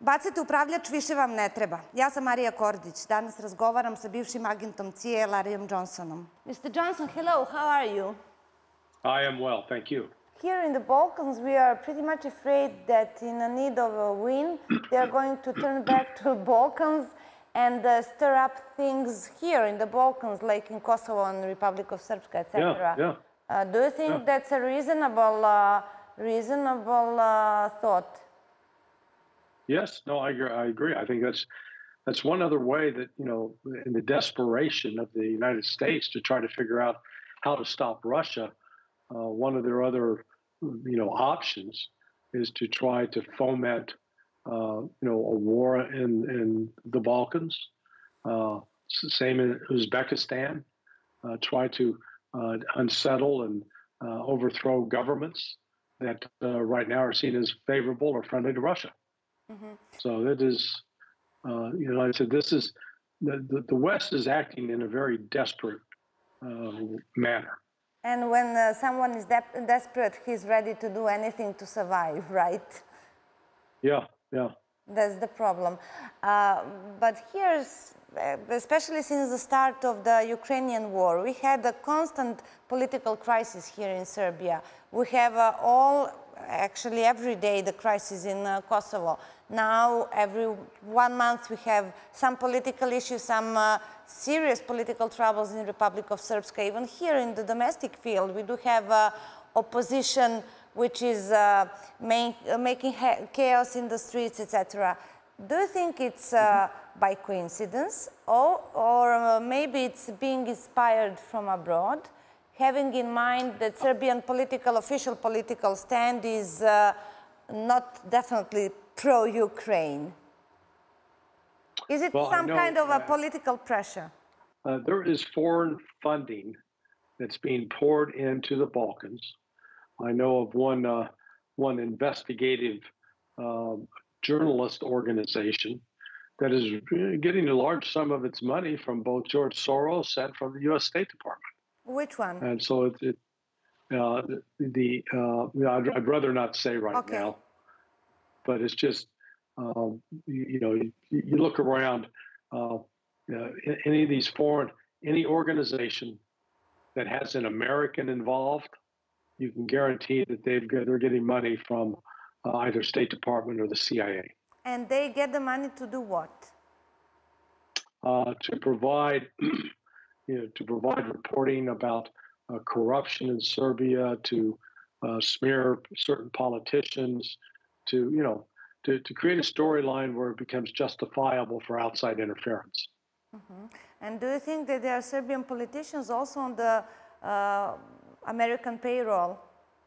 Bacite upravljač, više vam ne treba. Ja sam Marija Kordić. Danas razgovaram sa bivšim agentom CIA, Larryom Johnsonom. Mr. Johnson, hello, how are you? I am well, thank you. Here in the Balkans, we are pretty much afraid that in a need of a win, they are going to turn back to the Balkans and stir up things here in the Balkans, like in Kosovo and the Republike Srpske, etc. Do you think that's a reasonable thought? Yes, no, I agree. I think that's one other way that, you know, in the desperation of the United States to try to figure out how to stop Russia, one of their other, you know, options is to try to foment, you know, a war in the Balkans. Same in Uzbekistan, try to unsettle and overthrow governments that right now are seen as favorable or friendly to Russia. So that is, you know, like I said, this is the West is acting in a very desperate manner. And when someone is desperate, he's ready to do anything to survive, right? Yeah. That's the problem. But here's, especially since the start of the Ukrainian war, we had a constant political crisis here in Serbia. We have actually every day the crisis in Kosovo. Now, every 1 month we have some political issues, some serious political troubles in the Republike Srpske. Even here in the domestic field, we do have opposition which is making chaos in the streets, etc. Do you think it's by coincidence, or maybe it's being inspired from abroad, having in mind that Serbian official political stand is not definitely pro-Ukraine? Is it some kind of a political pressure? There is foreign funding that's being poured into the Balkans. I know of one investigative journalist organization that is getting a large sum of its money from both George Soros and from the U.S. State Department. Which one? And so I'd rather not say right now, but it's just, you know, you look around, any of these any organization that has an American involved, you can guarantee that they're getting money from either State Department or the CIA. And they get the money to do what? To provide, to provide reporting about corruption in Serbia, to smear certain politicians, to create a storyline where it becomes justifiable for outside interference. And do you think that there are Serbian politicians also on the American payroll?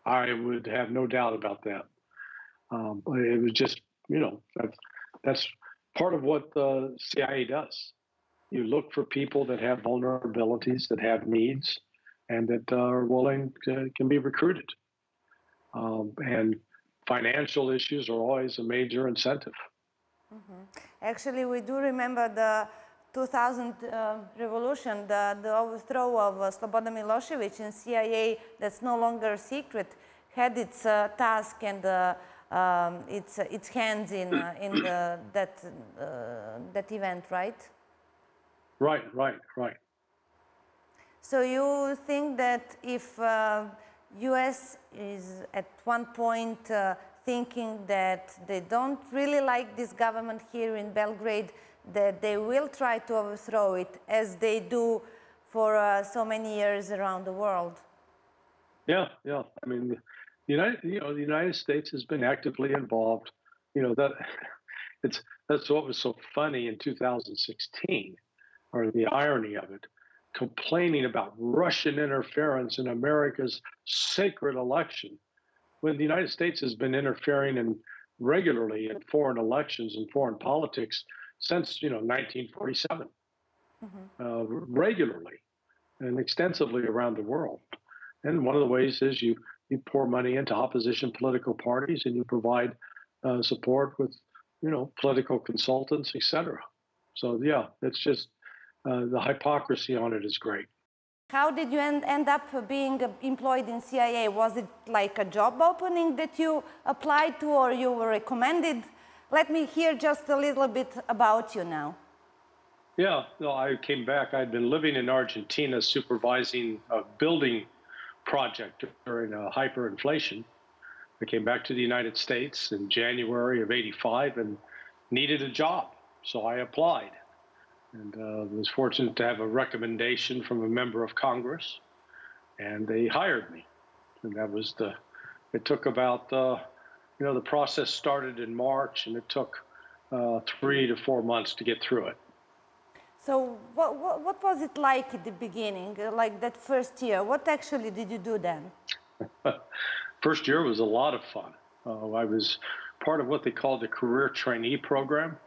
I would have no doubt about that. It was just, you know, that's part of what the CIA does. You look for people that have vulnerabilities, that have needs, and that are willing can be recruited. And financial issues are always a major incentive. Actually, we do remember the 2000 revolution, the overthrow of Slobodan Milošević, and CIA, that's no longer a secret, had its task and its hands in that event, right? Right. So you think that if US is at one point thinking that they don't really like this government here in Belgrade, that they will try to overthrow it as they do for so many years around the world? Yeah. I mean, the United States has been actively involved. You know, that's what was so funny in 2016, or the irony of it, complaining about Russian interference in America's sacred election, when the United States has been interfering regularly in foreign elections and foreign politics since, 1947, regularly and extensively around the world. And one of the ways is you pour money into opposition political parties, and you provide support with, political consultants, etc. So yeah, it's just the hypocrisy on it is great. How did you end up being employed in CIA? Was it like a job opening that you applied to, or you were recommended let me hear just a little bit about you now. Yeah, no, I came back. I'd been living in Argentina supervising a building project during hyperinflation. I came back to the United States in January of '85 and needed a job. So I applied and was fortunate to have a recommendation from a member of Congress, and they hired me. And that was it took about, the process started in March, and it took 3 to 4 months to get through it. So what was it like at the beginning, like that first year? What actually did you do then? First year was a lot of fun. I was part of what they called the career trainee program.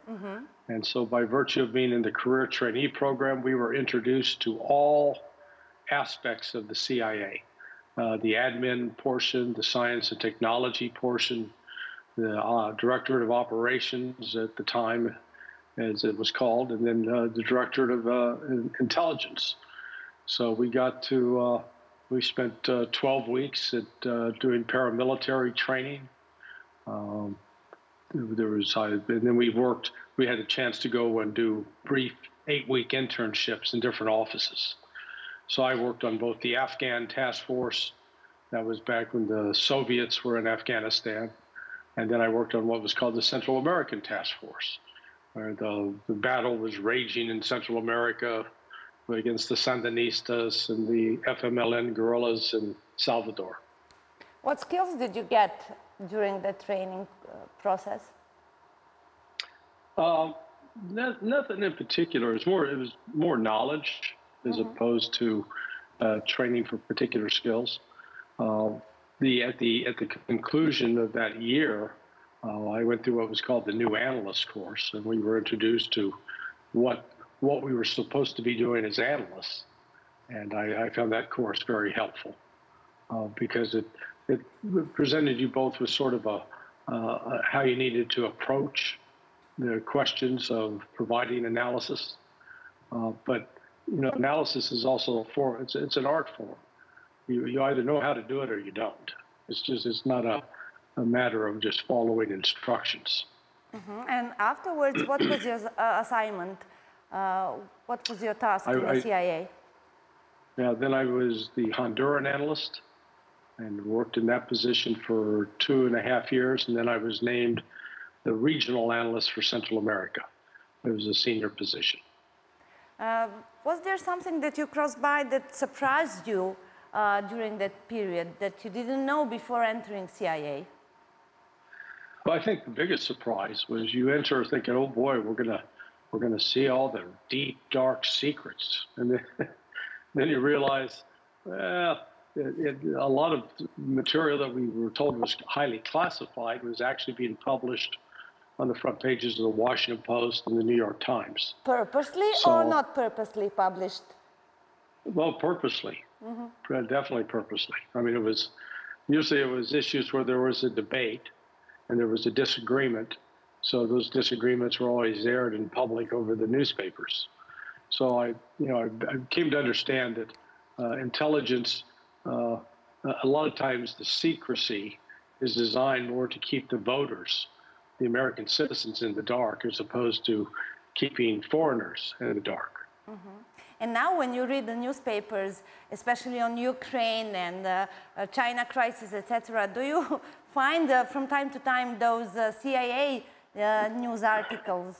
And so by virtue of being in the career trainee program, we were introduced to all aspects of the CIA. The admin portion, the science and technology portion, the Directorate of Operations at the time, as it was called, and then the Directorate of Intelligence. So we got to, we spent 12 weeks at doing paramilitary training. And then we had a chance to go and do brief 8-week internships in different offices. So I worked on both the Afghan task force, that was back when the Soviets were in Afghanistan, and then I worked on what was called the Central American Task Force, where the battle was raging in Central America against the Sandinistas and the FMLN guerrillas in Salvador. What skills did you get during the training process? Nothing in particular. It was more knowledge as opposed to training for particular skills. At the conclusion of that year, I went through what was called the new analyst course, and we were introduced to what we were supposed to be doing as analysts. And I found that course very helpful because it presented you both with sort of how you needed to approach the questions of providing analysis. But analysis is also a form. It's an art form. You either know how to do it or you don't. It's not a matter of just following instructions. And afterwards, what was your assignment? What was your task in the CIA? Yeah, then I was the Honduran analyst and worked in that position for 2.5 years, and then I was named the regional analyst for Central America. It was a senior position. Was there something that you crossed by that surprised you during that period that you didn't know before entering CIA? Well, I think the biggest surprise was you enter thinking, oh boy, we're gonna see all the deep, dark secrets, and then you realize, a lot of material that we were told was highly classified was actually being published on the front pages of the Washington Post and the New York Times. Purposely or not purposely published? Well, purposely, definitely purposely. I mean, usually it was issues where there was a debate and there was a disagreement. So those disagreements were always aired in public over the newspapers. So I came to understand that intelligence, a lot of times the secrecy is designed more to keep the voters, the American citizens, in the dark, as opposed to keeping foreigners in the dark. And now when you read the newspapers, especially on Ukraine and China crisis, etc., do you find from time to time those CIA news articles?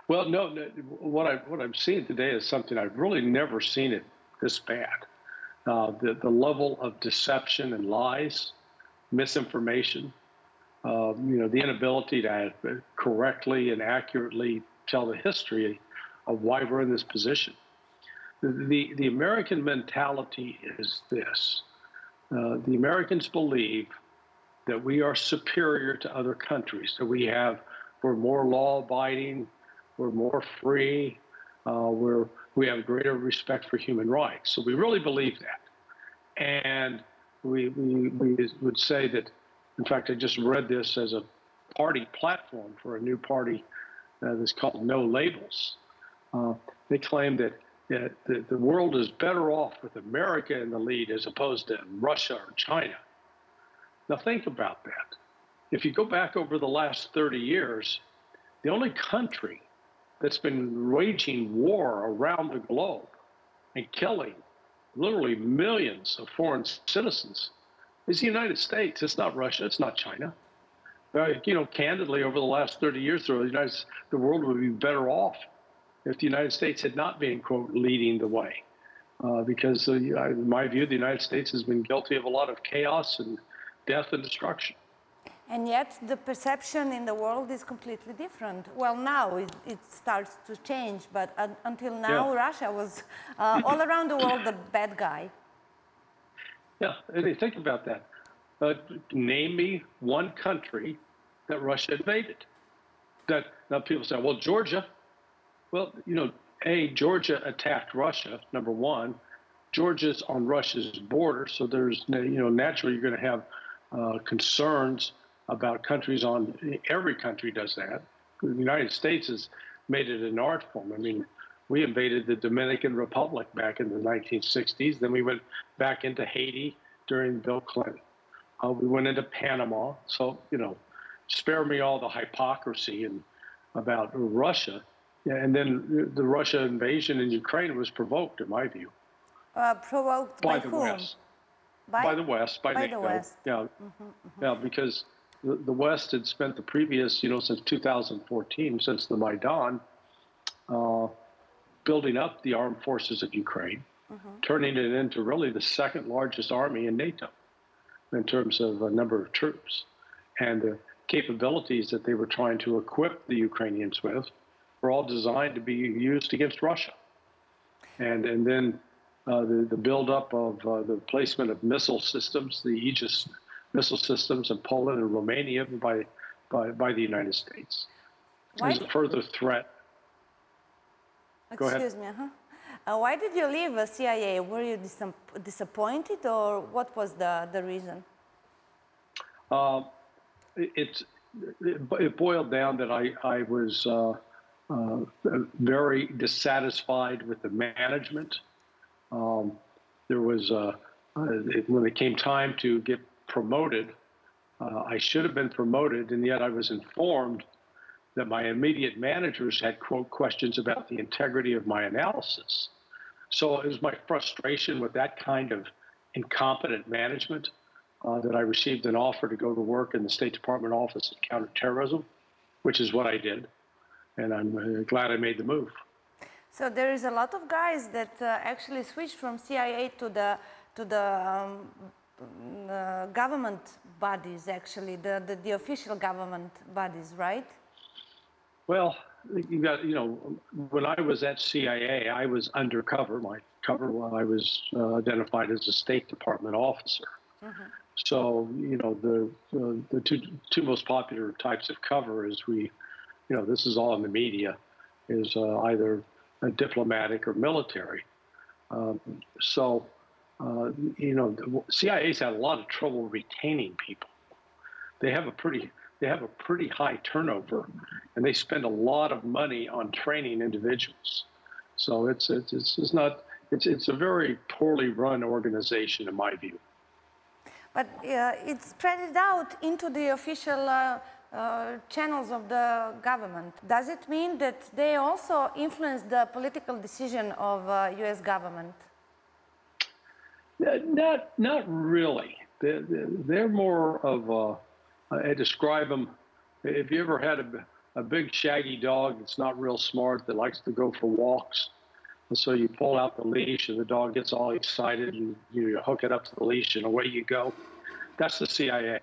Well, no. What I'm seeing today is something I've really never seen it this bad. The level of deception and lies, misinformation, the inability to correctly and accurately tell the history of why we're in this position. The American mentality is this. The Americans believe that we are superior to other countries, that we're more law-abiding, we're more free, we have greater respect for human rights. So we really believe that. And we would say that, in fact, I just read this as a party platform for a new party that's called No Labels. They claim that the world is better off with America in the lead as opposed to Russia or China. Now think about that. if you go back over the last 30 years, the only country that's been waging war around the globe and killing literally millions of foreign citizens is the United States. It's not Russia. It's not China. Candidly, over the last 30 years, the world would be better off if the United States had not been, quote, leading the way. Because in my view, the United States has been guilty of a lot of chaos and death and destruction. And yet the perception in the world is completely different. Well, now it starts to change, but until now, Russia was all around the world the bad guy. Yeah, and think about that. Name me one country that Russia invaded. That now people say, well, Georgia. Well, Georgia attacked Russia, number one. Georgia's on Russia's border, so there's, naturally you're going to have concerns about countries on, every country does that. The United States has made it an art form. I mean, we invaded the Dominican Republic back in the 1960s. Then we went back into Haiti during Bill Clinton. We went into Panama. So, spare me all the hypocrisy about Russia. And then the Russia invasion in Ukraine was provoked, in my view. Provoked by the whom? West. By the West, by NATO. The West. Yeah, yeah, because the West had spent the previous, since 2014, since the Maidan, building up the armed forces of Ukraine, turning it into really the second largest army in NATO in terms of number of troops. And the capabilities that they were trying to equip the Ukrainians with were all designed to be used against Russia. And then the buildup of the placement of missile systems, the Aegis missile systems in Poland and Romania by the United States. There's a further threat. Go ahead. Excuse me. Why did you leave the CIA? Were you disappointed, or what was the reason? It boiled down that I was very dissatisfied with the management. There was, when it came time to get promoted, I should have been promoted, and yet I was informed that my immediate managers had, quote, questions about the integrity of my analysis. So it was my frustration with that kind of incompetent management that I received an offer to go to work in the State Department Office of Counterterrorism, which is what I did, and I'm glad I made the move. So there is a lot of guys that actually switched from CIA to the government bodies, actually, the official government bodies, right? Well, when I was at CIA, I was undercover. My cover, I was identified as a State Department officer. So, the two most popular types of cover is this is all in the media, is either diplomatic or military. The CIA's had a lot of trouble retaining people. They have a pretty high turnover, and they spend a lot of money on training individuals. So it's a very poorly run organization, in my view. But it's spread out into the official channels of the government. Does it mean that they also influence the political decision of U.S. government? Not really. They're more of I describe them. If you ever had a big shaggy dog that's not real smart, that likes to go for walks, and so you pull out the leash and the dog gets all excited, and you hook it up to the leash and away you go. That's the CIA.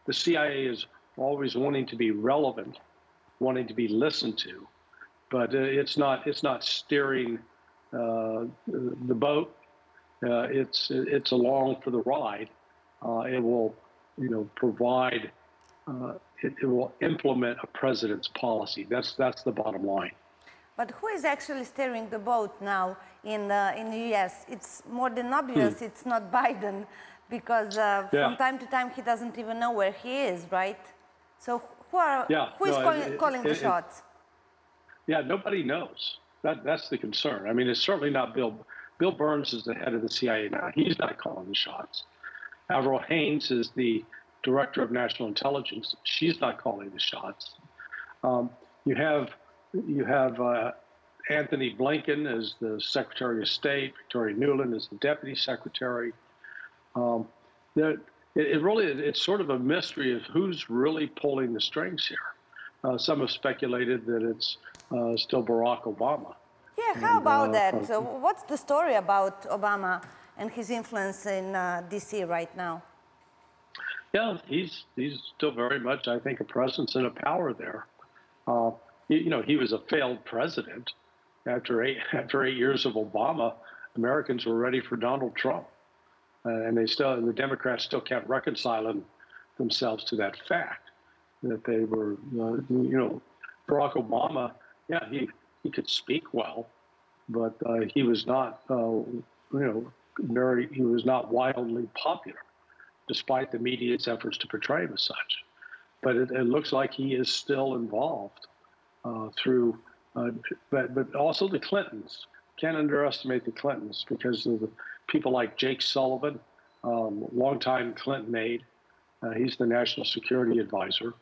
The CIA is always wanting to be relevant, wanting to be listened to, but it's not steering the boat. It's along for the ride. It will provide. It will implement a president's policy. That's the bottom line. But who is actually steering the boat now in the U.S.? It's more than obvious it's not Biden, because from time to time he doesn't even know where he is, right? So who is calling the shots? Yeah, nobody knows. That's the concern. I mean, it's certainly not Bill. Bill Burns is the head of the CIA now. He's not calling the shots. Avril Haines is the director of national intelligence. She's not calling the shots. You have Anthony Blinken as the Secretary of State, Victoria Nuland as the Deputy Secretary. It's sort of a mystery of who's really pulling the strings here. Some have speculated that it's still Barack Obama. Yeah, how about that? So what's the story about Obama and his influence in DC right now? Yeah, he's still very much, I think, a presence and a power there. You know, he was a failed president. After eight years of Obama, Americans were ready for Donald Trump, and the Democrats still can't reconcile themselves to that fact that they were, you know, Barack Obama. Yeah, he could speak well, but he was not, you know, he was not wildly popular, despite the media's efforts to portray him as such. But it looks like he is still involved through. But also the Clintons. Can't underestimate the Clintons because of the people like Jake Sullivan, longtime Clinton aide. He's the national security advisor.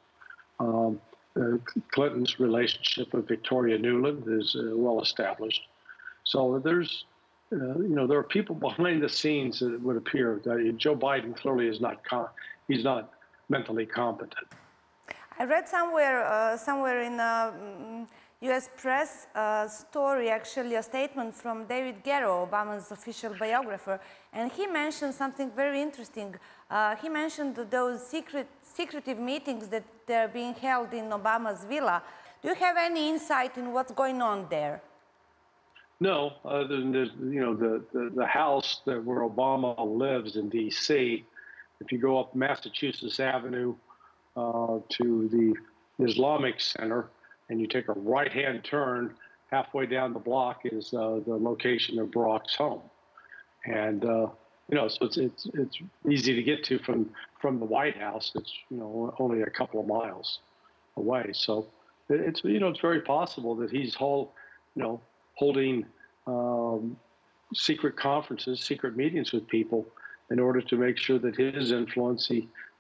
Clinton's relationship with Victoria Nuland is well established. So there's, you know, there are people behind the scenes that would appear. Joe Biden clearly is not. He's not mentally competent. I read somewhere in U.S. press story, actually a statement from David Garrow, Obama's official biographer, and he mentioned something very interesting. He mentioned those secretive meetings that are being held in Obama's villa. Do you have any insight in what's going on there? No, other than you know the house where Obama lives in D.C. If you go up Massachusetts Avenue to the Islamic Center, and you take a right-hand turn, halfway down the block is the location of Barack's home, and you know, so it's easy to get to from the White House. It's, you know, only a couple of miles away. So it's, you know, it's very possible that he's holding secret conferences, secret meetings with people in order to make sure that his influence,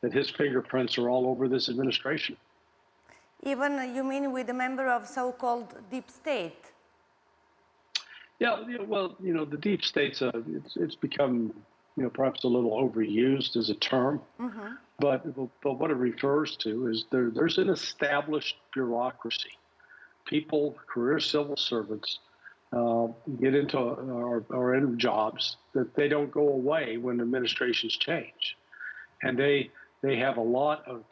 that his fingerprints are all over this administration. Even, you mean with a member of so-called deep state? Yeah, well, you know, the deep state's it's become, you know, perhaps a little overused as a term, but what it refers to is there's an established bureaucracy. People, career civil servants, get into or in jobs that they don't go away when administrations change, and they can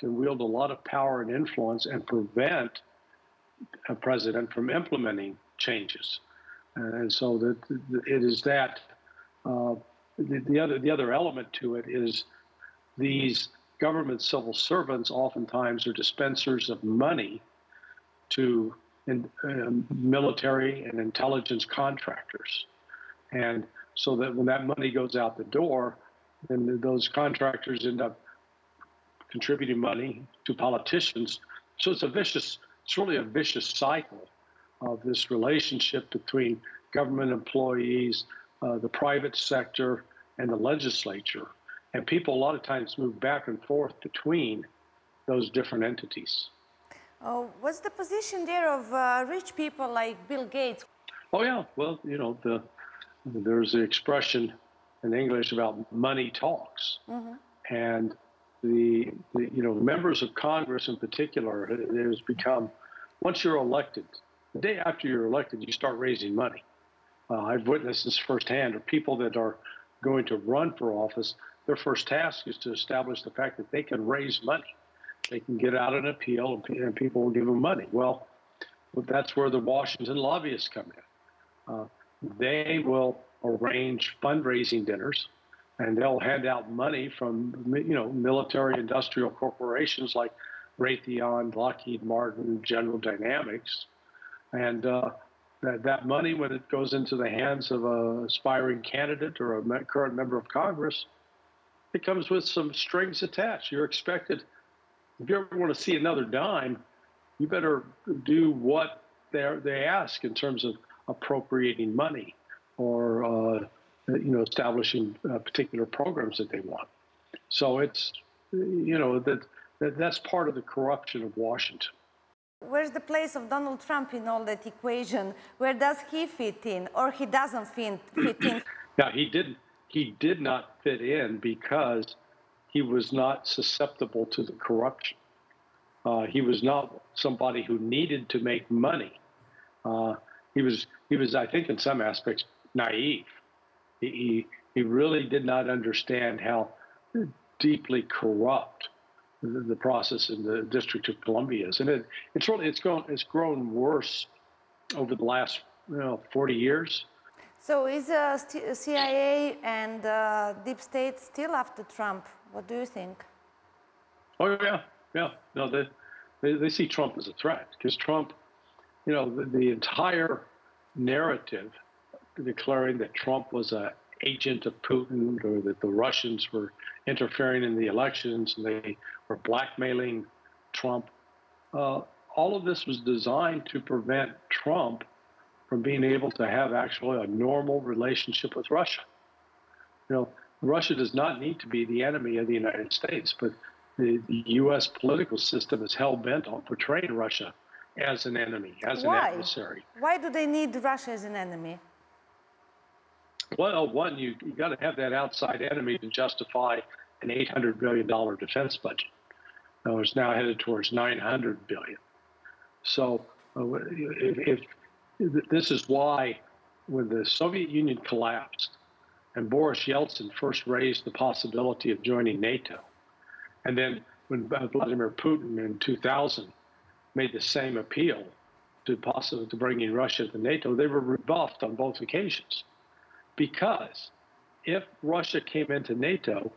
wield a lot of power and influence and prevent a president from implementing changes. And so that it is that the other element to it is these government civil servants oftentimes are dispensers of money to military and intelligence contractors, and so that when that money goes out the door, then those contractors end up contributing money to politicians. So it's really a vicious cycle of this relationship between government employees, the private sector, and the legislature. And people a lot of times move back and forth between those different entities. What's the position there of rich people like Bill Gates? Oh yeah, well, you know, there's the expression in English about money talks, and the you know, members of Congress in particular, it has become, once you're elected, the day after you're elected, you start raising money. I've witnessed this firsthand. Of people that are going to run for office, their first task is to establish the fact that they can raise money. They can get out an appeal, and people will give them money. Well, that's where the Washington lobbyists come in. They will arrange fundraising dinners, and they'll hand out money from, you know, military industrial corporations like Raytheon, Lockheed Martin, General Dynamics, and that money, when it goes into the hands of an aspiring candidate or a current member of Congress, it comes with some strings attached. You're expected, if you ever want to see another dime, you better do what they ask in terms of appropriating money or you know, establishing particular programs that they want. So it's that's part of the corruption of Washington. Where's the place of Donald Trump in all that equation? Where does he fit in, or he doesn't fit in? Yeah, he did not fit in because he was not susceptible to the corruption. He was not somebody who needed to make money. He was, I think, in some aspects, naive. He really did not understand how deeply corrupt the process in the District of Columbia is, and it's grown worse over the last 40 years. So is CIA and deep state still after Trump? What do you think? Oh yeah. No, they see Trump as a threat because Trump, the entire narrative declaring that Trump was an agent of Putin, or that the Russians were interfering in the elections and they were blackmailing Trump. All of this was designed to prevent Trump from being able to have actually a normal relationship with Russia. Russia does not need to be the enemy of the United States, but the U.S. political system is hell-bent on portraying Russia as an enemy, as an adversary. Why do they need Russia as an enemy? Well, one, you got to have that outside enemy to justify an $800 billion defense budget. It's now headed towards $900 billion. So if this is why when the Soviet Union collapsed and Boris Yeltsin first raised the possibility of joining NATO, and then when Vladimir Putin in 2000 made the same appeal to bringing Russia to NATO, they were rebuffed on both occasions. Because if Russia came into NATO,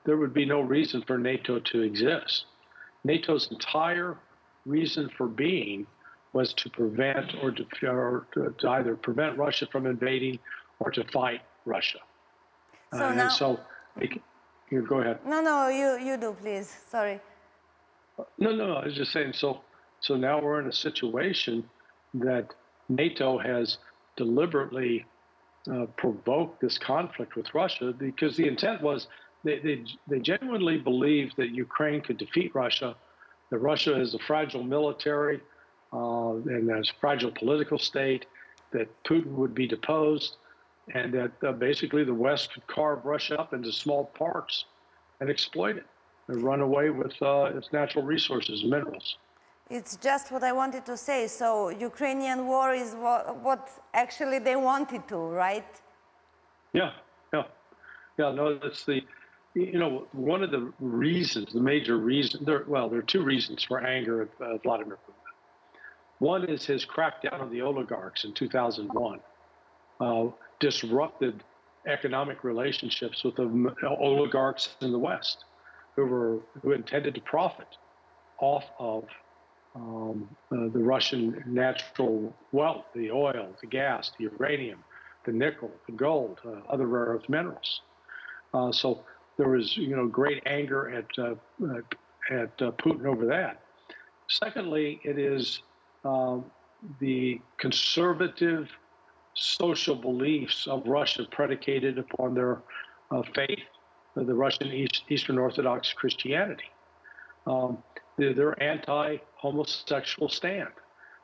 there would be no reason for NATO to exist. NATO's entire reason for being was to prevent or to either prevent Russia from invading or to fight Russia. So go ahead. No, you do, please. Sorry. No, I was just saying, so now we're in a situation that NATO has deliberately provoked this conflict with Russia because the intent was they genuinely believed that Ukraine could defeat Russia, that Russia is a fragile military and there's a fragile political state, that Putin would be deposed, and that basically the West could carve Russia up into small parts and exploit it and run away with its natural resources and minerals. It's just what I wanted to say. So Ukrainian war is what actually they wanted to, right? Yeah. No, that's one of the reasons, the major reason. There are two reasons for anger at Vladimir Putin. One is his crackdown on the oligarchs in 2001, disrupted economic relationships with the oligarchs in the West, who intended to profit off of the Russian natural wealth, the oil, the gas, the uranium, the nickel, the gold, other rare earth minerals. So there was, great anger at Putin over that. Secondly, it is the conservative social beliefs of Russia predicated upon their faith, the Russian Eastern Orthodox Christianity. Their anti-homosexual stand,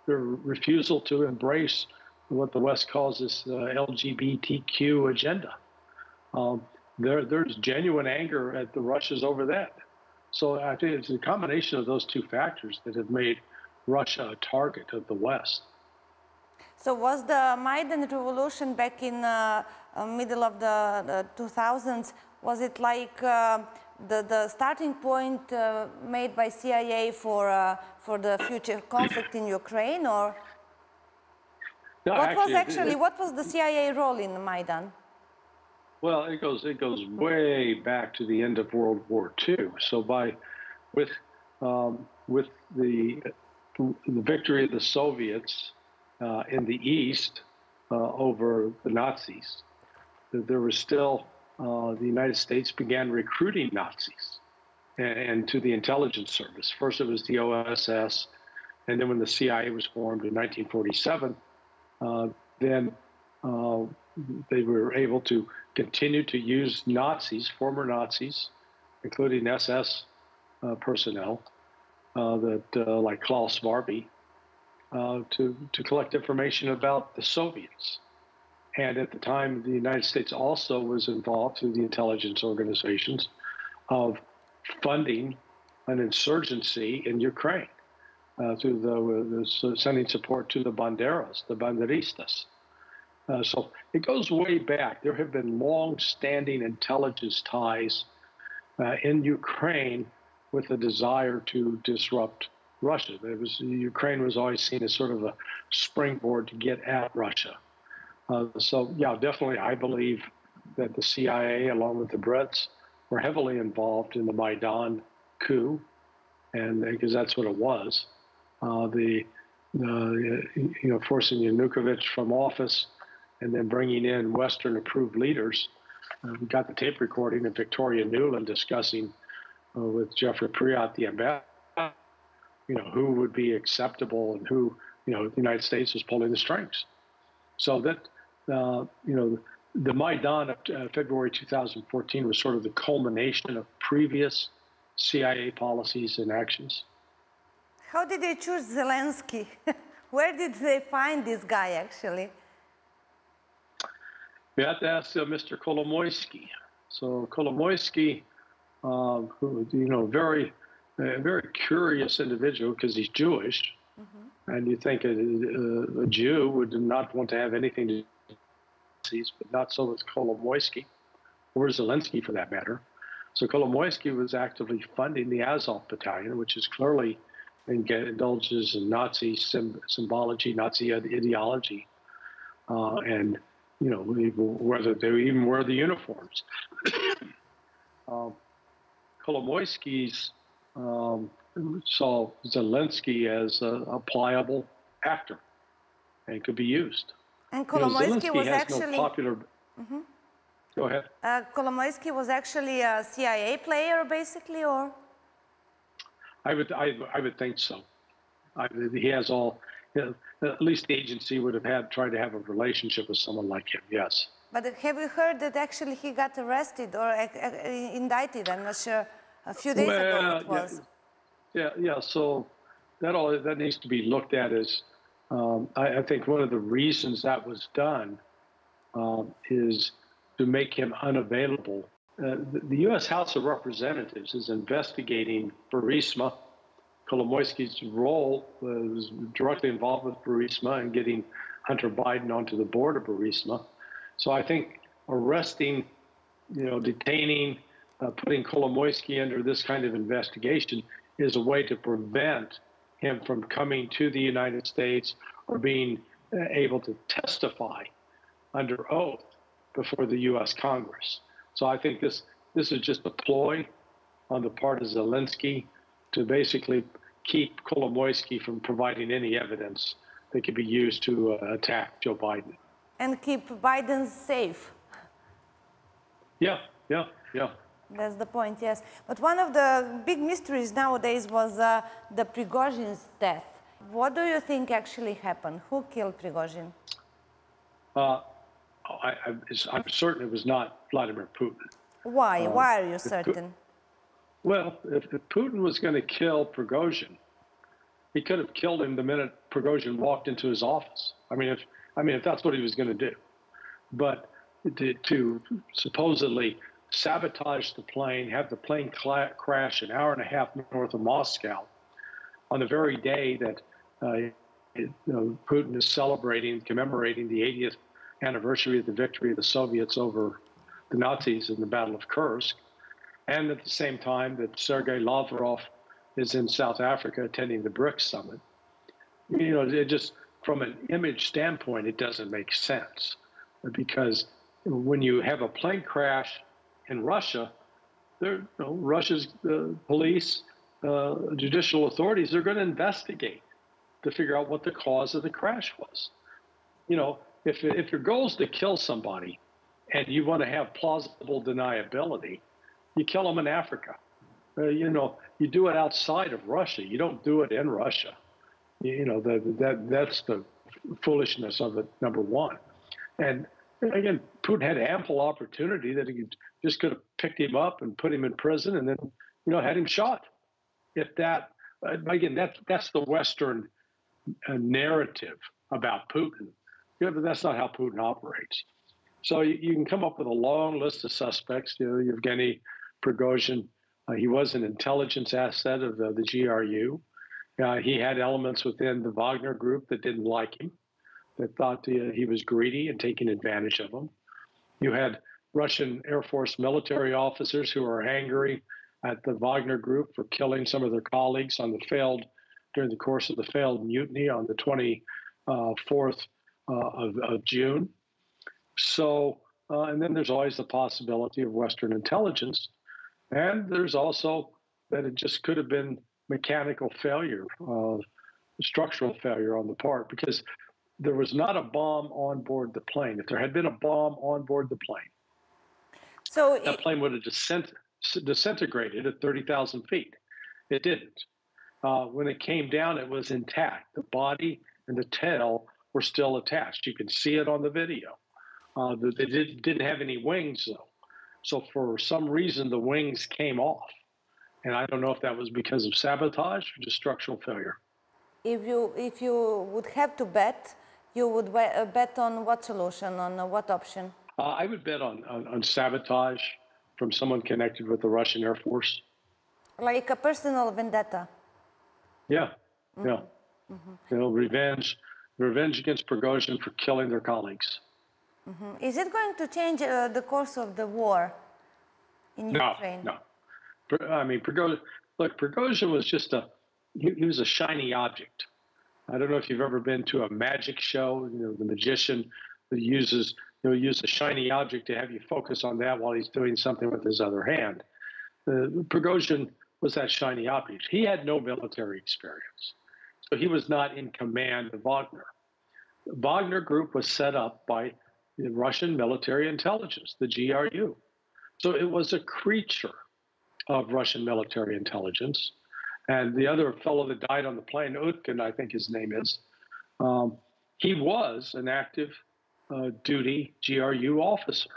their refusal to embrace what the West calls this LGBTQ agenda. There's genuine anger at the Russians over that. So I think it's a combination of those two factors that have made Russia a target of the West. So was the Maidan revolution back in middle of the 2000s, was it like the starting point made by CIA for the future conflict in Ukraine, or no, what was the CIA role in Maidan? Well, it goes way back to the end of World War II. So with the victory of the Soviets in the East over the Nazis, there was still the United States began recruiting Nazis and to the intelligence service. First it was the OSS, and then when the CIA was formed in 1947, then they were able to continue to use Nazis, former Nazis, including SS personnel like Klaus Barbie to collect information about the Soviets. And at the time, the United States also was involved through the intelligence organizations of funding an insurgency in Ukraine through the sending support to the banderas, the banderistas. So it goes way back. There have been long-standing intelligence ties in Ukraine with a desire to disrupt Russia. Ukraine was always seen as sort of a springboard to get at Russia. So yeah, definitely I believe that the CIA, along with the Brits, were heavily involved in the Maidan coup, and because that's what it was, forcing Yanukovych from office, and then bringing in Western-approved leaders. We got the tape recording of Victoria Nuland discussing with Jeffrey Priot, the ambassador, who would be acceptable and who, the United States was pulling the strings. So that, the Maidan of February 2014 was sort of the culmination of previous CIA policies and actions. How did they choose Zelensky? Where did they find this guy, actually? We have to ask Mr. Kolomoisky. So Kolomoisky, who, very curious individual because he's Jewish, and you think a Jew would not want to have anything to do with Nazis, but not so with Kolomoisky, or Zelensky for that matter. So Kolomoisky was actively funding the Azov Battalion, which is clearly indulges in Nazi symbology, Nazi ideology, and whether they even wear the uniforms. Kolomoisky's saw Zelensky as a pliable actor and could be used. And Kolomoisky was actually no popular. Go ahead. Kolomoisky was actually a CIA player, basically, or? I would think so. He has all. At least the agency would have tried to have a relationship with someone like him. Yes. But have you heard that actually he got arrested or indicted? I'm not sure. A few days ago it was. Yeah. So that needs to be looked at as. I think one of the reasons that was done is to make him unavailable. The U.S. House of Representatives is investigating Burisma. Kolomoisky's role was directly involved with Burisma and getting Hunter Biden onto the board of Burisma. So I think arresting, detaining, putting Kolomoisky under this kind of investigation is a way to prevent him from coming to the United States or being able to testify under oath before the U.S. Congress. So I think this is just a ploy on the part of Zelensky to basically keep Kolomoisky from providing any evidence that could be used to attack Joe Biden. And keep Biden safe. Yeah. That's the point, yes. But one of the big mysteries nowadays was the Prigozhin's death. What do you think actually happened? Who killed Prigozhin? I'm certain it was not Vladimir Putin. Why? Why are you certain? Well, if Putin was going to kill Prigozhin, he could have killed him the minute Prigozhin walked into his office. If that's what he was going to do. But to supposedly sabotage the plane, have the plane crash an hour and a half north of Moscow on the very day that Putin is commemorating the 80th anniversary of the victory of the Soviets over the Nazis in the Battle of Kursk, and at the same time that Sergei Lavrov is in South Africa attending the BRICS summit. It just, from an image standpoint, it doesn't make sense, because when you have a plane crash in Russia, Russia's police, judicial authorities are going to investigate to figure out what the cause of the crash was. If your goal is to kill somebody and you want to have plausible deniability, you kill them in Africa. You do it outside of Russia. You don't do it in Russia. That's the foolishness of it, number one. And again, Putin had ample opportunity that he just could have picked him up and put him in prison and then, had him shot. if that, again, that's the Western narrative about Putin. Yeah, but that's not how Putin operates. So you can come up with a long list of suspects. You know, Yevgeny Prigozhin, he was an intelligence asset of the GRU. He had elements within the Wagner group that didn't like him, that thought he was greedy and taking advantage of them. You had Russian Air Force military officers who were angry at the Wagner group for killing some of their colleagues during the course of the failed mutiny on the 24th of June. So, and then there's always the possibility of Western intelligence. And there's also that it just could have been mechanical failure, structural failure on the part, because there was not a bomb on board the plane. If there had been a bomb on board the plane, that plane would have disintegrated at 30,000 feet. It didn't. When it came down, it was intact. The body and the tail were still attached. You can see it on the video. They didn't have any wings, though. So for some reason, the wings came off. And I don't know if that was because of sabotage or just structural failure. If you would have to bet, you would bet on what solution, on what option? I would bet on sabotage from someone connected with the Russian Air Force. Like a personal vendetta? Yeah, yeah. You know, revenge against Prigozhin for killing their colleagues. Is it going to change the course of the war in Ukraine? No. I mean, Prigozhin was just he was a shiny object. I don't know if you've ever been to a magic show. You know, the magician who use a shiny object to have you focus on that while he's doing something with his other hand. Prigozhin was that shiny object. He had no military experience, so he was not in command of Wagner. The Wagner group was set up by the Russian military intelligence, the GRU. So it was a creature of Russian military intelligence. And the other fellow that died on the plane, Utkin, I think his name is, he was an active duty GRU officer.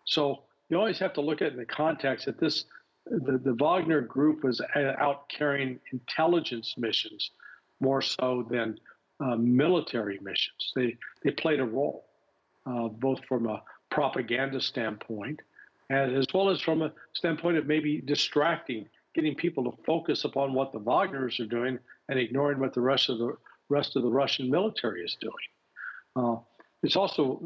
So you always have to look at it in the context that the Wagner group was out carrying intelligence missions more so than military missions. They played a role, both from a propaganda standpoint and as well as from a standpoint of maybe distracting, getting people to focus upon what the Wagners are doing and ignoring what the rest of the Russian military is doing. It's also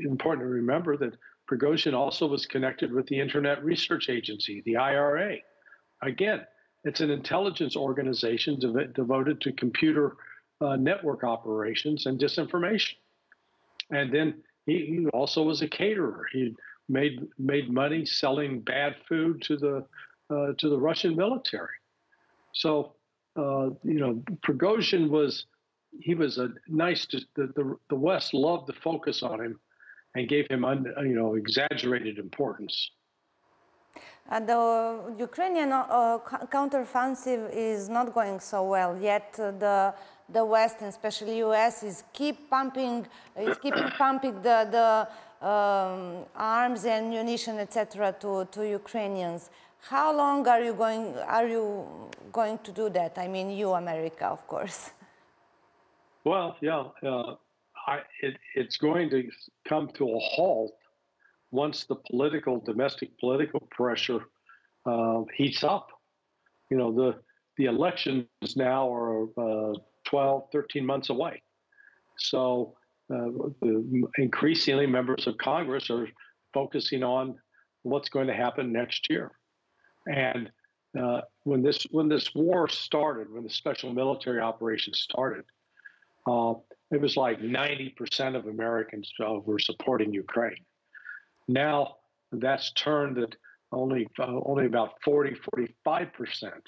important to remember that Prigozhin also was connected with the Internet Research Agency, the IRA. Again, it's an intelligence organization devoted to computer network operations and disinformation. And then he also was a caterer. He made money selling bad food to the Russian military. So Prigozhin was a nice. The West loved to focus on him and gave him exaggerated importance. The Ukrainian counteroffensive is not going so well yet. The West, and especially US, is keeping pumping the arms and munition, etc., to Ukrainians. How long are you going to do that? I mean, you, America, of course. Well, yeah, it's going to come to a halt once the domestic political pressure heats up. You know, the elections now are 12, 13 months away. So increasingly members of Congress are focusing on what's going to happen next year. And when this war started, when the special military operation started, it was like 90% of Americans were supporting Ukraine. Now that's turned that only about 45%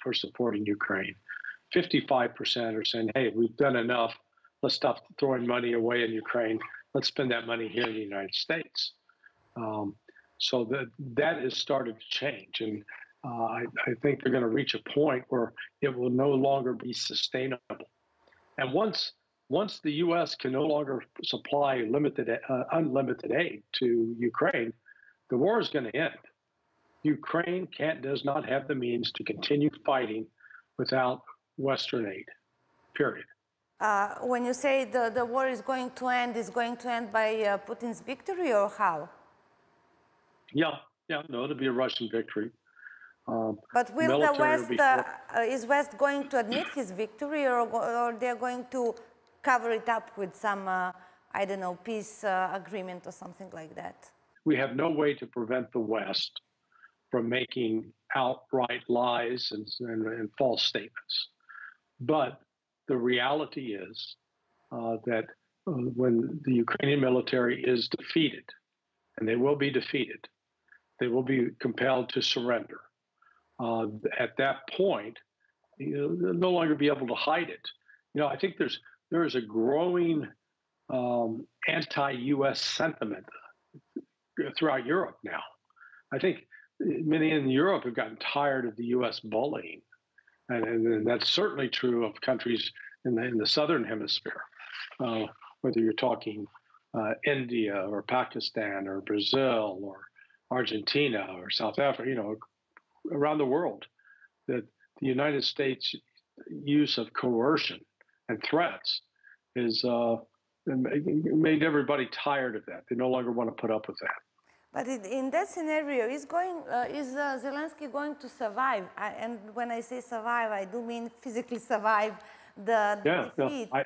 are supporting Ukraine. 55% are saying, hey, we've done enough. Let's stop throwing money away in Ukraine. Let's spend that money here in the United States. So that has started to change. And I think they're going to reach a point where it will no longer be sustainable. And once the U.S. can no longer supply unlimited aid to Ukraine, the war is going to end. Ukraine does not have the means to continue fighting without Western aid, period. When you say the war is going to end by Putin's victory, or how? Yeah, no, it'll be a Russian victory. But will the West, is West going to admit his victory, or they're going to cover it up with some, I don't know, peace agreement or something like that? We have no way to prevent the West from making outright lies and false statements. But the reality is that when the Ukrainian military is defeated, and they will be defeated, they will be compelled to surrender. At that point, they'll no longer be able to hide it. I think there is a growing anti-U.S. sentiment throughout Europe now. I think many in Europe have gotten tired of the U.S. bullying, and that's certainly true of countries in the southern hemisphere, whether you're talking India or Pakistan or Brazil or Argentina or South Africa, around the world, that the United States' use of coercion and threats is made everybody tired of that. They no longer want to put up with that. But in that scenario, is Zelensky going to survive? And when I say survive, I do mean physically survive the defeat. No,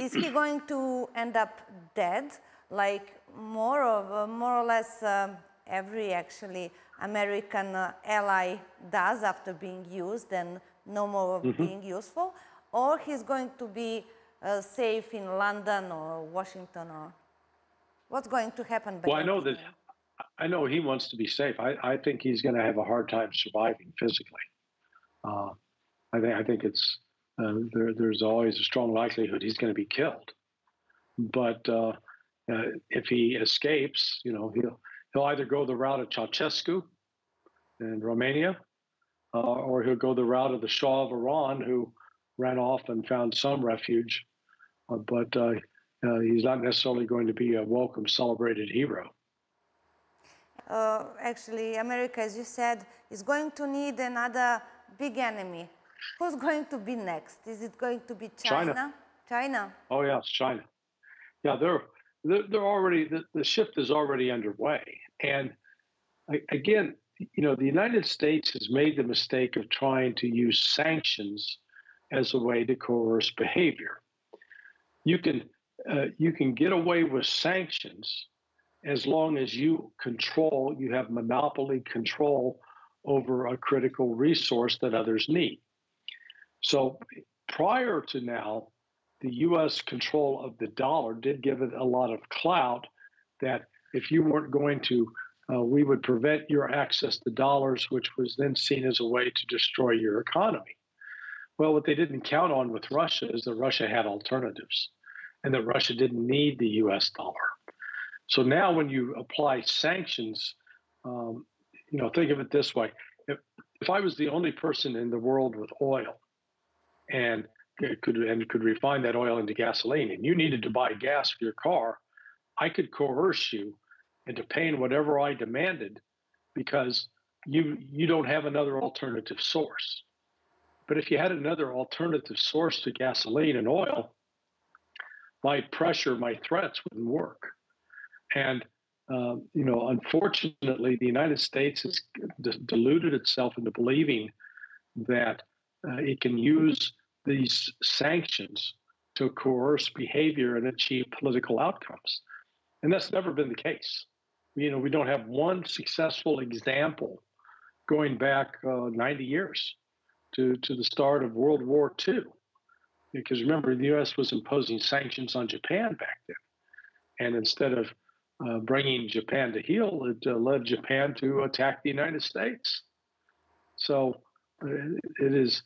is he going to end up dead, like more or less every actually American ally does after being used and no more being useful, or he's going to be safe in London or Washington, or what's going to happen? Well, I know he wants to be safe. I think he's going to have a hard time surviving physically. I think it's there's always a strong likelihood he's going to be killed. But if he escapes, he'll either go the route of Ceausescu in Romania, or he'll go the route of the Shah of Iran, who ran off and found some refuge. But he's not necessarily going to be a welcome, celebrated hero. Actually, America, as you said, is going to need another big enemy. Who's going to be next? Is it going to be China? China. Oh yeah, it's China. Yeah, they're already, the shift is already underway. And again, the United States has made the mistake of trying to use sanctions as a way to coerce behavior. You can get away with sanctions as long as you have monopoly control over a critical resource that others need. So prior to now, the U.S. control of the dollar did give it a lot of clout that if you weren't going to, we would prevent your access to dollars, which was then seen as a way to destroy your economy. Well, what they didn't count on with Russia is that Russia had alternatives and that Russia didn't need the U.S. dollar. So now when you apply sanctions, think of it this way. If I was the only person in the world with oil and could refine that oil into gasoline, and you needed to buy gas for your car, I could coerce you into paying whatever I demanded because you don't have another alternative source. But if you had another alternative source to gasoline and oil, my pressure, my threats wouldn't work. And, unfortunately, the United States has deluded itself into believing that it can use these sanctions to coerce behavior and achieve political outcomes. And that's never been the case. We don't have one successful example going back 90 years to the start of World War II. Because remember, the U.S. was imposing sanctions on Japan back then. And instead of bringing Japan to heel, it led Japan to attack the United States. So there's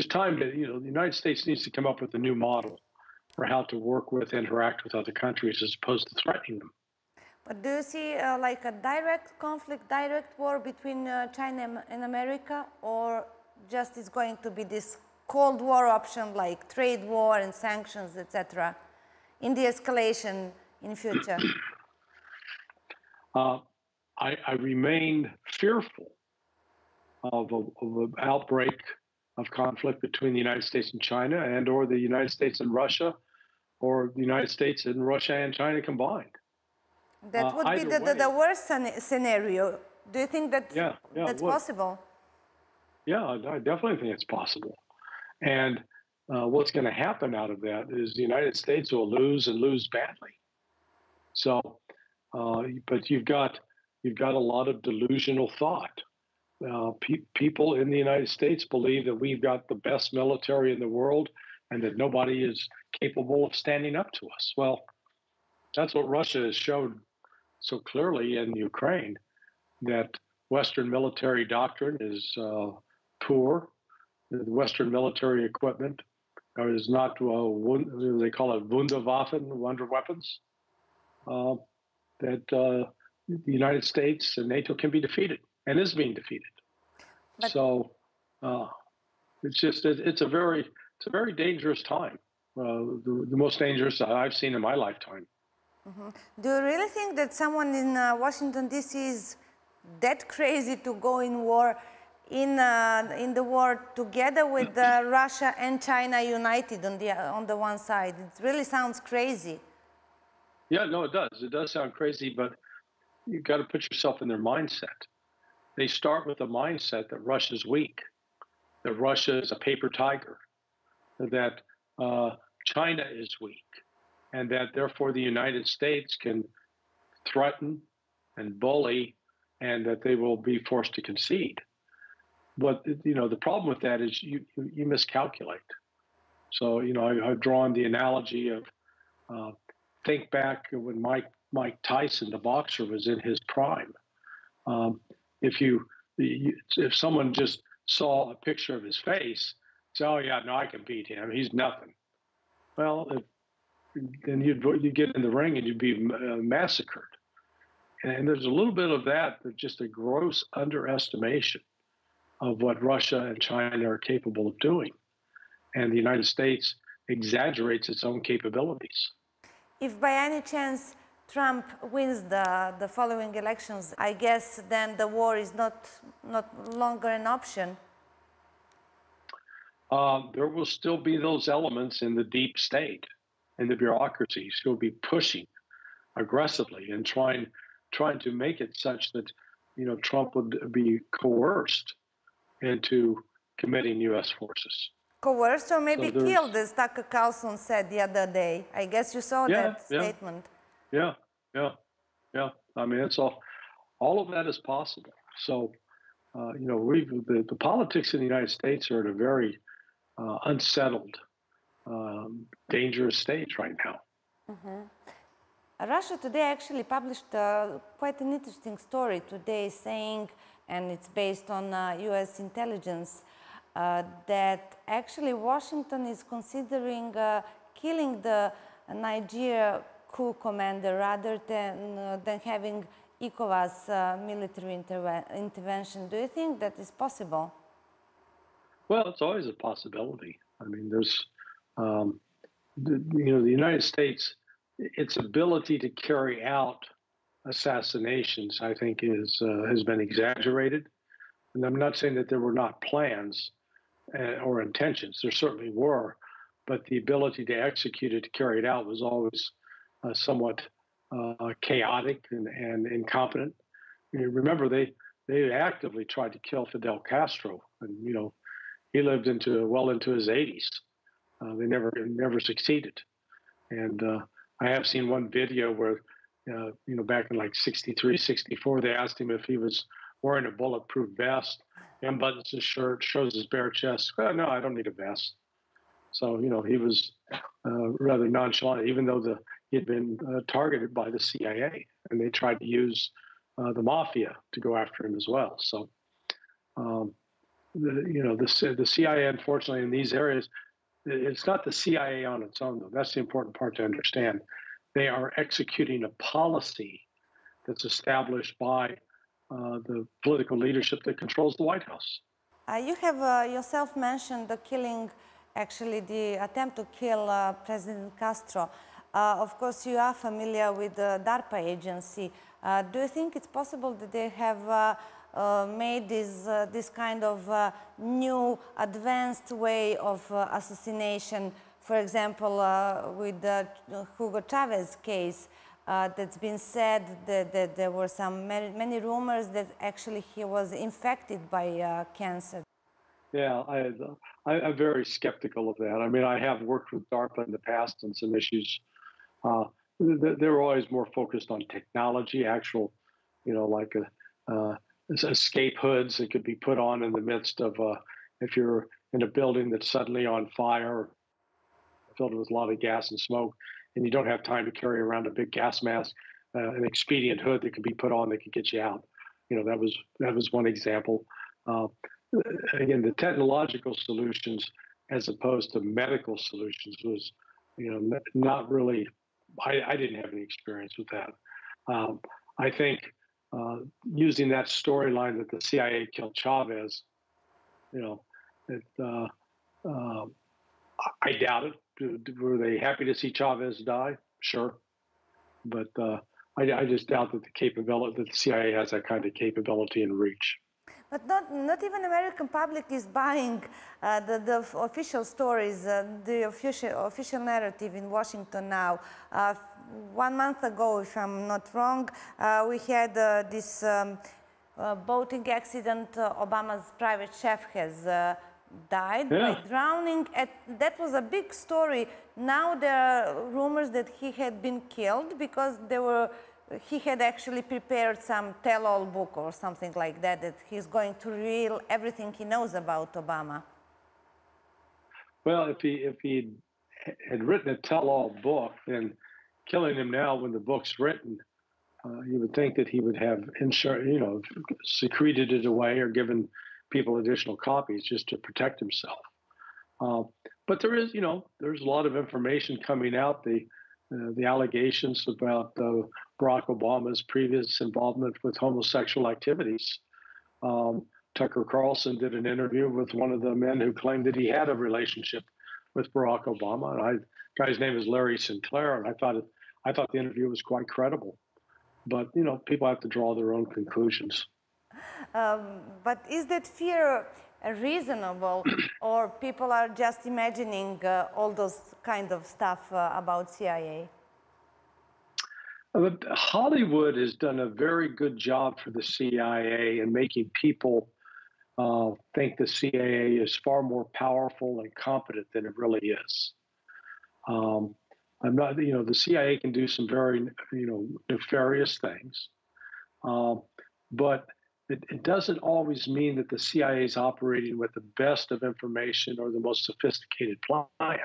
time to, the United States needs to come up with a new model for how to work with, interact with other countries as opposed to threatening them. But do you see like a direct conflict, direct war between China and America, or just is going to be this Cold War option like trade war and sanctions, etc., in the escalation in future? I remain fearful of an outbreak of conflict between the United States and China, and or the United States and Russia, or the United States and Russia and China combined. That would be the worst scenario. Do you think that that's possible? Yeah, I definitely think it's possible. And what's going to happen out of that is the United States will lose and lose badly. So, but you've got a lot of delusional thought. People in the United States believe that we've got the best military in the world and that nobody is capable of standing up to us. Well, that's what Russia has shown so clearly in Ukraine, that Western military doctrine is poor. The Western military equipment is not, they call it Wunderwaffen, wonder weapons, that the United States and NATO can be defeated and is being defeated. But so it's a very dangerous time, the most dangerous I've seen in my lifetime. Mm-hmm. Do you really think that someone in Washington, D.C. is that crazy to go in war, in the war together with Russia and China united on the one side? It really sounds crazy. Yeah, no, it does. It does sound crazy, but you've got to put yourself in their mindset. They start with the mindset that Russia's weak, that Russia is a paper tiger, that China is weak, and that therefore the United States can threaten and bully, and that they will be forced to concede. But the problem with that is you miscalculate. So I've drawn the analogy of think back when Mike Tyson, the boxer, was in his prime. If someone just saw a picture of his face, say, "Oh yeah, no, I can beat him. He's nothing." Well, then you'd get in the ring and you'd be massacred. And there's a little bit of that, just a gross underestimation of what Russia and China are capable of doing. And the United States exaggerates its own capabilities. If by any chance Trump wins the following elections, I guess then the war is not longer an option. There will still be those elements in the deep state, in the bureaucracies, who will be pushing aggressively and trying to make it such that Trump would be coerced into committing U.S. forces. Coerced or maybe killed, as Tucker Carlson said the other day. I guess you saw that statement. Yeah. I mean, it's all of that is possible. So, the politics in the United States are at a very unsettled, dangerous stage right now. Mm-hmm. Russia Today actually published quite an interesting story today, saying, and it's based on U.S. intelligence, that actually Washington is considering killing the Nigeria coup commander rather than having ECOWAS military intervention. Do you think that is possible? Well, it's always a possibility. I mean, there's, the United States, its ability to carry out assassinations, I think, has been exaggerated. And I'm not saying that there were not plans or intentions. There certainly were, but the ability to execute it, to carry it out, was always somewhat chaotic and incompetent. Remember, they actively tried to kill Fidel Castro, and he lived well into his 80s. They never succeeded. And I have seen one video where, back in like 63, 64, they asked him if he was wearing a bulletproof vest, unbuttons his shirt, shows his bare chest. "Oh, no, I don't need a vest." So, he was rather nonchalant, even though he had been targeted by the CIA, and they tried to use the mafia to go after him as well. So, the CIA, unfortunately, in these areas, it's not the CIA on its own, though. That's the important part to understand. They are executing a policy that's established by the political leadership that controls the White House. You have yourself mentioned the killing, actually the attempt to kill President Castro. Of course, you are familiar with the DARPA agency. Do you think it's possible that they have made this kind of new advanced way of assassination. For example, with the Hugo Chavez case, that's been said that there were many rumors that actually he was infected by cancer. Yeah, I'm very skeptical of that. I mean, I have worked with DARPA in the past on some issues. They're always more focused on technology, actual, like escape hoods that could be put on in the midst of, if you're in a building that's suddenly on fire, filled with a lot of gas and smoke, and you don't have time to carry around a big gas mask, an expedient hood that could be put on that could get you out. That was one example. Again, the technological solutions as opposed to medical solutions was, not really. I didn't have any experience with that. I think using that storyline that the CIA killed Chavez, I doubt it. Were they happy to see Chavez die? Sure, but I just doubt that the CIA has that kind of capability and reach. But not even American public is buying the official stories, the official narrative in Washington now. 1 month ago, if I'm not wrong, we had this boating accident. Obama's private chef has died by drowning. That was a big story. Now there are rumors that he had been killed because he had actually prepared some tell-all book or something like that, that he's going to reveal everything he knows about Obama. Well, if he had written a tell-all book, then killing him now when the book's written, you would think that he would have secreted it away or given people additional copies just to protect himself. But there's a lot of information coming out. The allegations about Barack Obama's previous involvement with homosexual activities. Tucker Carlson did an interview with one of the men who claimed that he had a relationship with Barack Obama. And the guy's name is Larry Sinclair, and I thought the interview was quite credible. But people have to draw their own conclusions. But is that fear reasonable, or people are just imagining all those kind of stuff about CIA? Hollywood has done a very good job for the CIA in making people think the CIA is far more powerful and competent than it really is. The CIA can do some very, nefarious things, but it doesn't always mean that the CIA is operating with the best of information or the most sophisticated plan.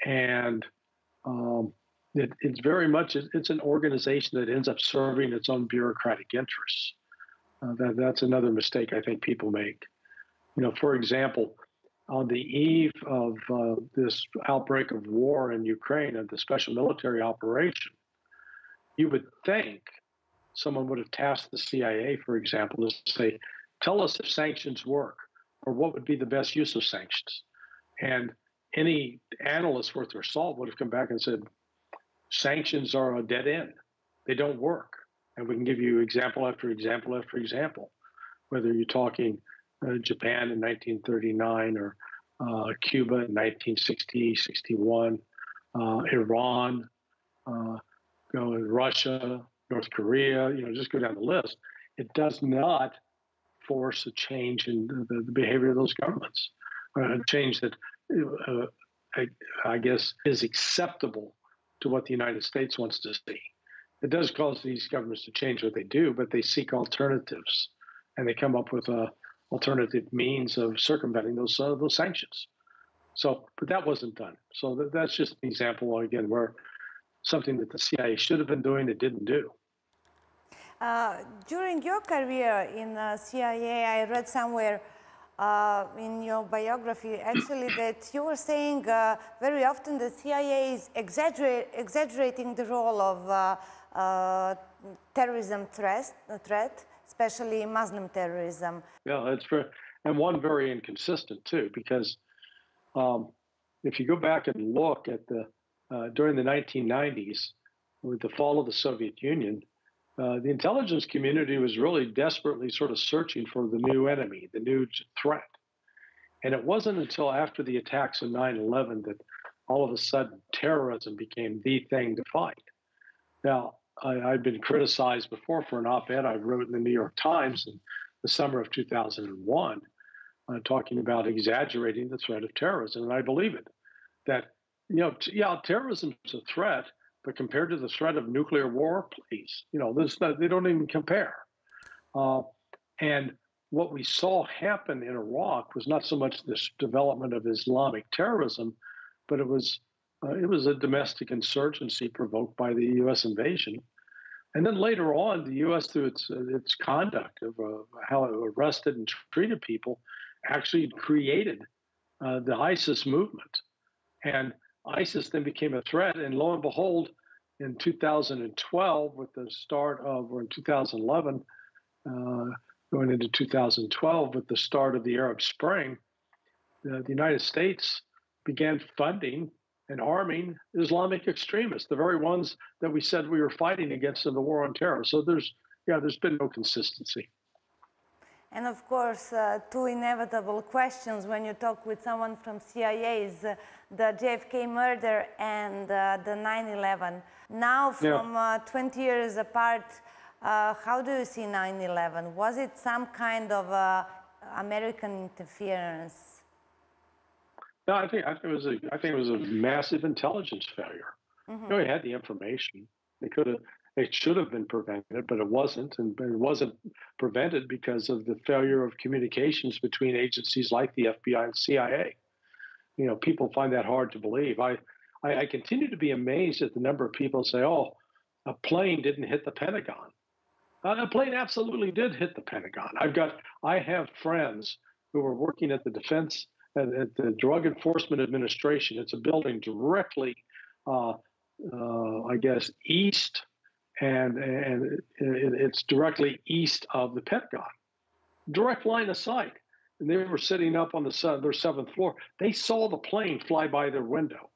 And it's very much, it's an organization that ends up serving its own bureaucratic interests. That's another mistake I think people make. For example, on the eve of this outbreak of war in Ukraine and the special military operation, you would think someone would have tasked the CIA, for example, to say, tell us if sanctions work, or what would be the best use of sanctions. And any analyst worth their salt would have come back and said, sanctions are a dead end. They don't work. And we can give you example after example after example, whether you're talking Japan in 1939 or Cuba in 1960, 61, Iran, Russia, North Korea, just go down the list. It does not force a change in the behavior of those governments, a change that I guess is acceptable to what the United States wants to see. It does cause these governments to change what they do, but they seek alternatives, and they come up with alternative means of circumventing those sanctions. But that wasn't done. So that's just an example, again, where something that the CIA should have been doing, it didn't do. During your career in CIA, I read somewhere in your biography, actually, that you were saying very often the CIA is exaggerating the role of terrorism threat, especially Muslim terrorism. Yeah, that's true. And one very inconsistent, too, because if you go back and look at during the 1990s, with the fall of the Soviet Union, the intelligence community was really desperately sort of searching for the new enemy, the new threat. And it wasn't until after the attacks of 9/11 that all of a sudden terrorism became the thing to fight. Now, I've been criticized before for an op-ed I wrote in the New York Times in the summer of 2001, talking about exaggerating the threat of terrorism, and I believe it. That, yeah, terrorism is a threat, but compared to the threat of nuclear war, please, they don't even compare. And what we saw happen in Iraq was not so much this development of Islamic terrorism, but it was a domestic insurgency provoked by the U.S. invasion. And then later on, the U.S., through its conduct of how it arrested and treated people, actually created the ISIS movement. And ISIS then became a threat. And lo and behold, in 2012, with the start of, or in 2011, going into 2012, with the start of the Arab Spring, the United States began funding and arming Islamic extremists, the very ones that we said we were fighting against in the war on terror. So there's been no consistency. And of course, two inevitable questions when you talk with someone from CIA is the JFK murder and the 9/11. Now, from 20 years apart, how do you see 9/11? Was it some kind of American interference? No, I think it was a massive intelligence failure. They had the information. It should have been prevented, but it wasn't, and it wasn't prevented because of the failure of communications between agencies like the FBI and CIA. People find that hard to believe. I continue to be amazed at the number of people who say, "Oh, a plane didn't hit the Pentagon." A plane absolutely did hit the Pentagon. I have friends who were working at the Defense at the Drug Enforcement Administration. It's a building directly, I guess, east, and it's directly east of the Pentagon. Direct line of sight. And they were sitting up on their 7th floor. They saw the plane fly by their window.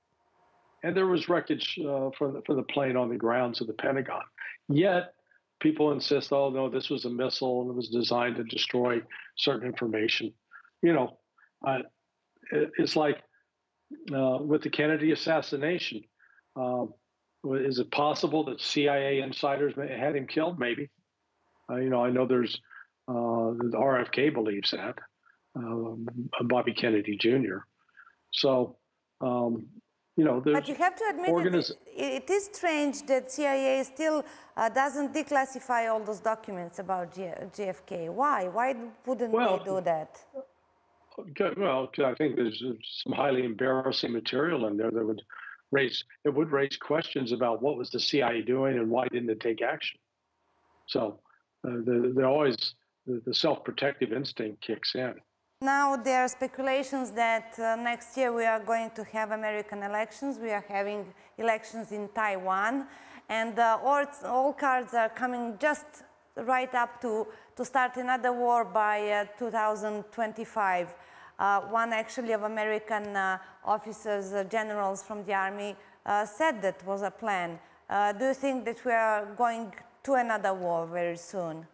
And there was wreckage for the plane on the grounds of the Pentagon. Yet, people insist, oh, no, this was a missile and it was designed to destroy certain information. It's like with the Kennedy assassination. Is it possible that CIA insiders had him killed? Maybe. I know there's the RFK believes that, Bobby Kennedy Jr. So, there's. But you have to admit it is strange that CIA still doesn't declassify all those documents about JFK. Why? Why wouldn't they do that? Well, I think there's some highly embarrassing material in there that would raise questions about what was the CIA doing and why didn't it take action. So the self-protective instinct kicks in. Now there are speculations that next year we are going to have American elections. We are having elections in Taiwan, and all cards are coming just right up to start another war by 2025. One actually of American officers, generals from the army, said that was a plan. Do you think that we are going to another war very soon?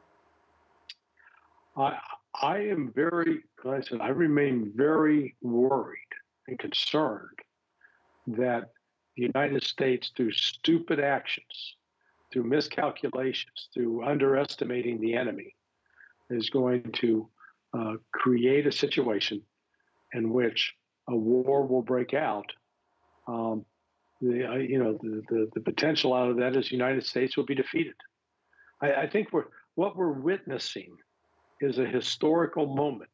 I am I remain very worried and concerned that the United States, through stupid actions, through miscalculations, through underestimating the enemy, is going to create a situation in which a war will break out. The potential out of that is the United States will be defeated. I think what we're witnessing is a historical moment,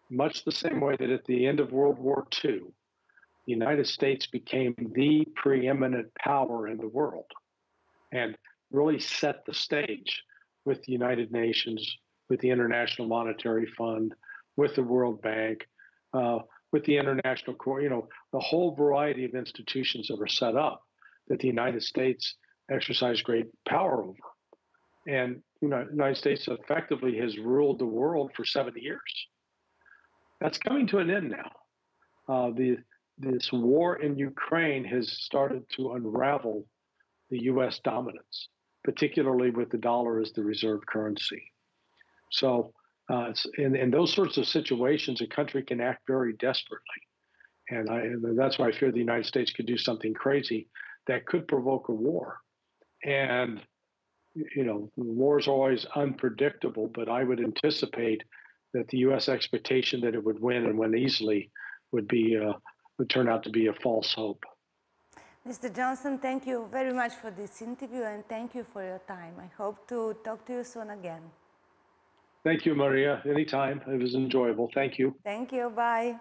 much the same way that at the end of World War II, the United States became the preeminent power in the world and really set the stage with the United Nations, with the International Monetary Fund, with the World Bank, with the International Court, the whole variety of institutions that were set up that the United States exercised great power over. And the United States effectively has ruled the world for 70 years. That's coming to an end now. This war in Ukraine has started to unravel the U.S. dominance. particularly with the dollar as the reserve currency. So in those sorts of situations, a country can act very desperately. And that's why I fear the United States could do something crazy that could provoke a war. And, war is always unpredictable, but I would anticipate that the U.S. expectation that it would win and win easily would turn out to be a false hope. Mr. Johnson, thank you very much for this interview and thank you for your time. I hope to talk to you soon again. Thank you, Maria. Anytime. It was enjoyable. Thank you. Thank you. Bye.